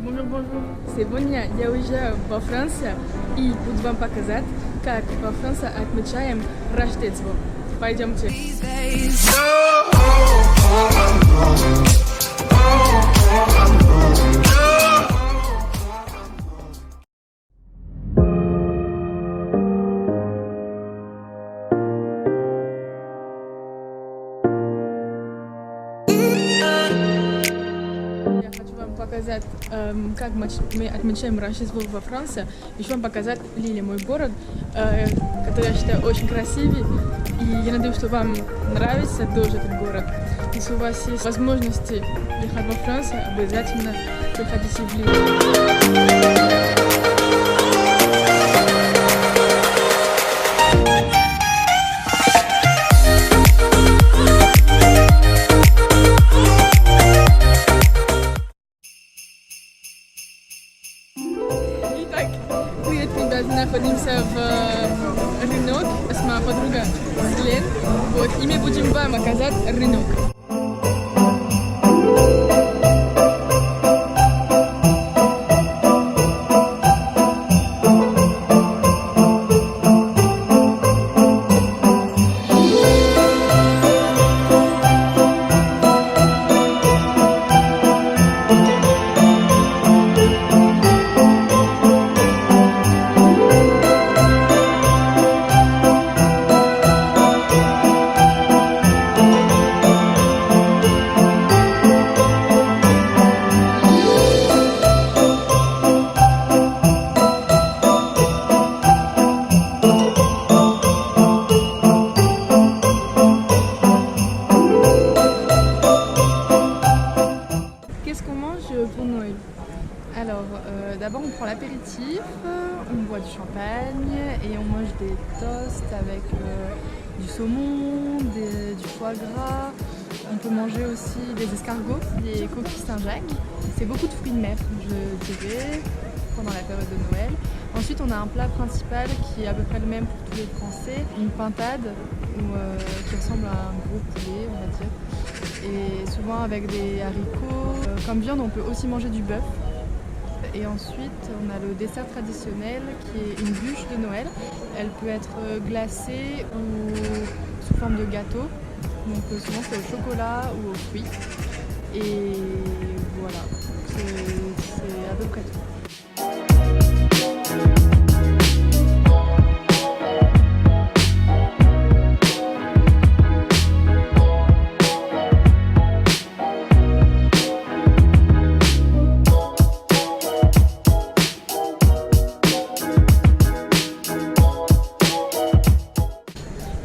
Bonjour, bonjour. Сегодня я уезжаю во Францию и буду вам показать, как во Франции отмечаем Рождество. Пойдемте. Я хочу вам показать, как мы отмечаем Рождество во Франции. Еще вам показать Лилли, мой город, который я считаю очень красивый. И я надеюсь, что вам нравится тоже этот город. Если у вас есть возможности ехать во Францию, обязательно приходите в Лилли. Итак, привет, ребят, находимся в рынок с моей подругой Злен. Вот, и мы будем вам оказать рынок. Qu'est-ce qu'on mange pour Noël? Alors, d'abord on prend l'apéritif, on boit du champagne et on mange des toasts avec du saumon, du foie gras. On peut manger aussi des escargots, des coquilles Saint-Jacques. C'est beaucoup de fruits de mer, je dirais, pendant la période de Noël. Ensuite, on a un plat principal qui est à peu près le même pour tous les Français, une pintade qui ressemble à un gros poulet, on va dire. Et souvent avec des haricots. Comme viande, on peut aussi manger du bœuf. Et ensuite, on a le dessert traditionnel qui est une bûche de Noël. Elle peut être glacée ou sous forme de gâteau. Donc souvent c'est au chocolat ou aux fruits. Et voilà, c'est à peu près tout.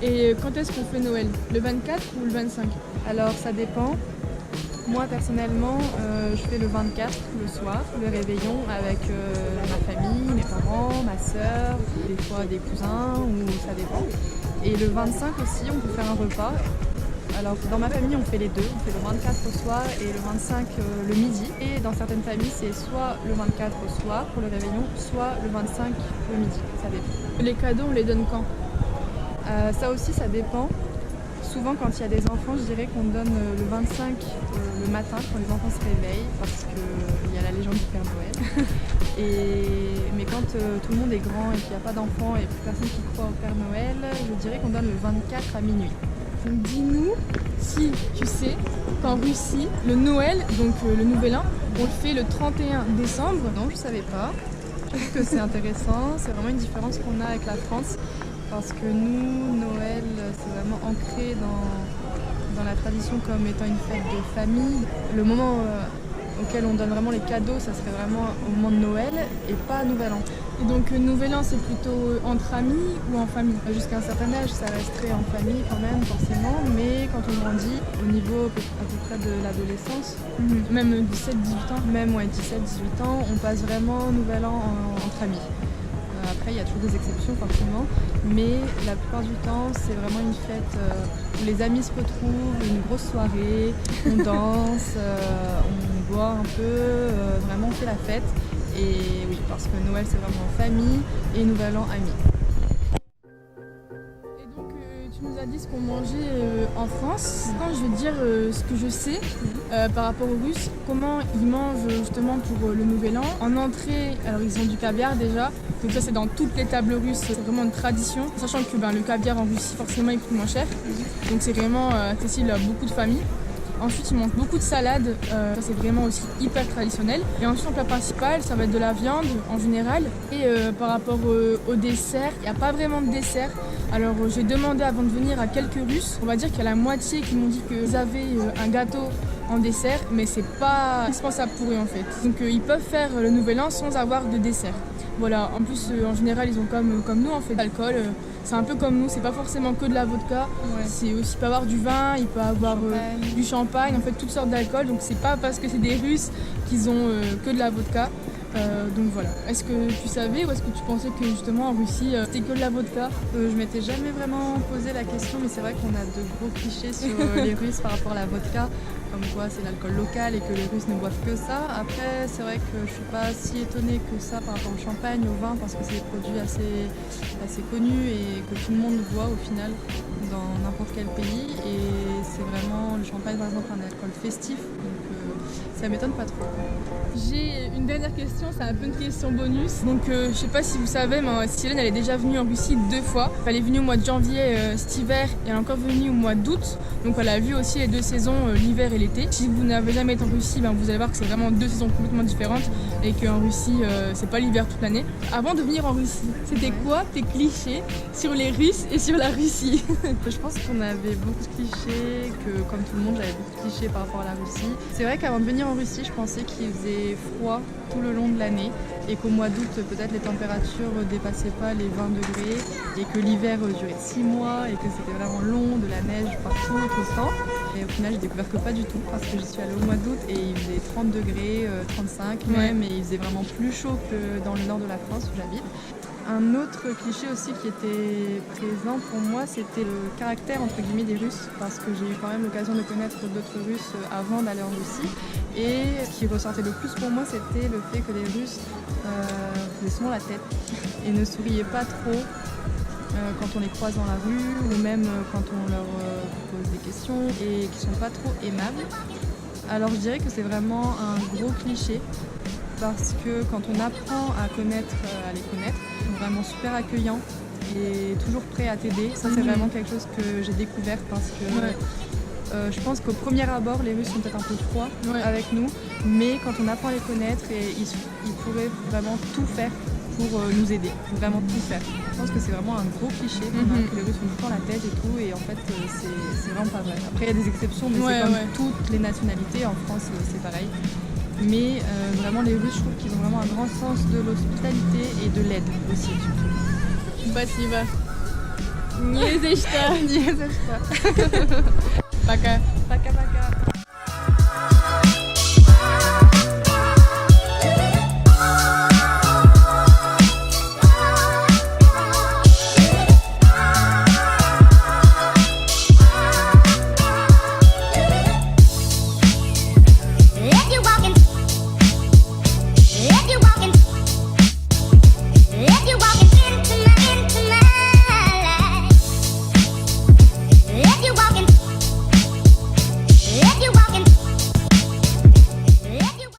Et quand est-ce qu'on fait Noël? Le 24 ou le 25? Alors ça dépend. Moi personnellement, je fais le 24 le soir, le réveillon avec ma famille, mes parents, ma soeur, des fois des cousins, ou ça dépend. Et le 25 aussi, on peut faire un repas. Alors dans ma famille, on fait les deux. On fait le 24 au soir et le 25 le midi. Et dans certaines familles, c'est soit le 24 au soir pour le réveillon, soit le 25 le midi. Ça dépend. Les cadeaux, on les donne quand? Ça aussi, ça dépend. Souvent, quand il y a des enfants, je dirais qu'on donne le 25 le matin, quand les enfants se réveillent, parce qu'il y a la légende du Père Noël. Mais quand tout le monde est grand et qu'il n'y a pas d'enfants et plus personne qui croit au Père Noël, je dirais qu'on donne le 24 à minuit. Donc dis-nous si tu sais qu'en Russie, le Noël, donc le Nouvel An, on le fait le 31 décembre. Non, je ne savais pas. Je trouve que c'est intéressant, c'est vraiment une différence qu'on a avec la France. Parce que nous, Noël, c'est vraiment ancré dans la tradition comme étant une fête de famille. Le moment auquel on donne vraiment les cadeaux, ça serait vraiment au moment de Noël et pas Nouvel An. Et donc Nouvel An, c'est plutôt entre amis ou en famille? Jusqu'à un certain âge, ça resterait en famille quand même, forcément, mais quand on grandit, au niveau à peu près de l'adolescence, même 17-18 ans, même ouais, 17-18 ans, on passe vraiment Nouvel An entre amis. Après, il y a toujours des exceptions forcément, mais la plupart du temps, c'est vraiment une fête où les amis se retrouvent, une grosse soirée, on danse, on boit un peu, vraiment on fait la fête. Et oui, parce que Noël, c'est vraiment famille et Nouvel An, amis. Et donc, tu nous as t'as dit ce qu'on mangeait en France. Quand je veux dire ce que je sais par rapport aux Russes, comment ils mangent justement pour le Nouvel An. En entrée, alors ils ont du caviar déjà, donc ça c'est dans toutes les tables russes, c'est vraiment une tradition. Sachant que le caviar en Russie forcément il coûte moins cher, donc c'est vraiment accessible à beaucoup de familles. Ensuite, ils mangent beaucoup de salades, ça c'est vraiment aussi hyper traditionnel. Et ensuite, en plat principal, ça va être de la viande en général. Et par rapport au dessert, il n'y a pas vraiment de dessert. Alors j'ai demandé avant de venir à quelques Russes, on va dire qu'il y a la moitié qui m'ont dit qu'ils avaient un gâteau en dessert, mais c'est pas indispensable pour eux en fait. Donc ils peuvent faire le Nouvel An sans avoir de dessert. Voilà, en plus en général ils ont comme nous en fait l'alcool. C'est un peu comme nous, c'est pas forcément que de la vodka, c'est aussi, il peut avoir du vin, il peut avoir du champagne, en fait toutes sortes d'alcool, donc c'est pas parce que c'est des Russes qu'ils ont que de la vodka. Donc voilà. Est-ce que tu savais ou est-ce que tu pensais que justement en Russie c'était que de la vodka? Je m'étais jamais vraiment posé la question, mais c'est vrai qu'on a de gros clichés sur les Russes par rapport à la vodka, comme quoi c'est l'alcool local et que les Russes ne boivent que ça. Après, c'est vrai que je suis pas si étonnée que ça par rapport au champagne, au vin, parce que c'est des produits assez connus et que tout le monde voit au final dans n'importe quel pays. Et c'est vraiment le champagne par exemple un alcool festif, donc ça m'étonne pas trop. J'ai une dernière question, c'est un peu une question bonus. Donc je sais pas si vous savez, mais Silène elle est déjà venue en Russie 2 fois. Elle est venue au mois de janvier cet hiver et elle est encore venue au mois d'août. Donc elle a vu aussi les 2 saisons, l'hiver et l'été. Si vous n'avez jamais été en Russie, vous allez voir que c'est vraiment 2 saisons complètement différentes et qu'en Russie c'est pas l'hiver toute l'année. Avant de venir en Russie, c'était quoi tes clichés sur les Russes et sur la Russie? Je pense qu'on avait beaucoup de clichés, que comme tout le monde j'avais beaucoup de clichés par rapport à la Russie. C'est vrai qu'avant de venir en Russie, je pensais qu'il faisait froid tout le long de l'année et qu'au mois d'août peut-être les températures ne dépassaient pas les 20 degrés et que l'hiver durait 6 mois et que c'était vraiment long, de la neige partout tout le temps. Et au final j'ai découvert que pas du tout parce que j'y suis allée au mois d'août et il faisait 30 degrés, 35 même, et il faisait vraiment plus chaud que dans le nord de la France où j'habite. Un autre cliché aussi qui était présent pour moi, c'était le caractère entre guillemets des Russes, parce que j'ai eu quand même l'occasion de connaître d'autres Russes avant d'aller en Russie. Et ce qui ressortait le plus pour moi, c'était le fait que les Russes faisaient souvent la tête et ne souriaient pas trop quand on les croise dans la rue ou même quand on leur pose des questions, et qui sont pas trop aimables. Alors je dirais que c'est vraiment un gros cliché, parce que quand on apprend à les connaître, ils sont vraiment super accueillants et toujours prêts à t'aider. Ça c'est vraiment quelque chose que j'ai découvert, parce que je pense qu'au premier abord les Russes sont peut-être un peu froids avec nous, mais quand on apprend à les connaître, ils pourraient vraiment tout faire pour nous aider, vraiment tout faire. Je pense que c'est vraiment un gros cliché, que les Russes font tout le temps la tête et tout, et en fait c'est vraiment pas vrai. Après il y a des exceptions, mais c'est comme toutes les nationalités, en France c'est pareil. Mais vraiment les Russes, je trouve qu'ils ont vraiment un grand sens de l'hospitalité et de l'aide aussi. Спасибо. Не за что. Не за что. Пока. Пока-пока.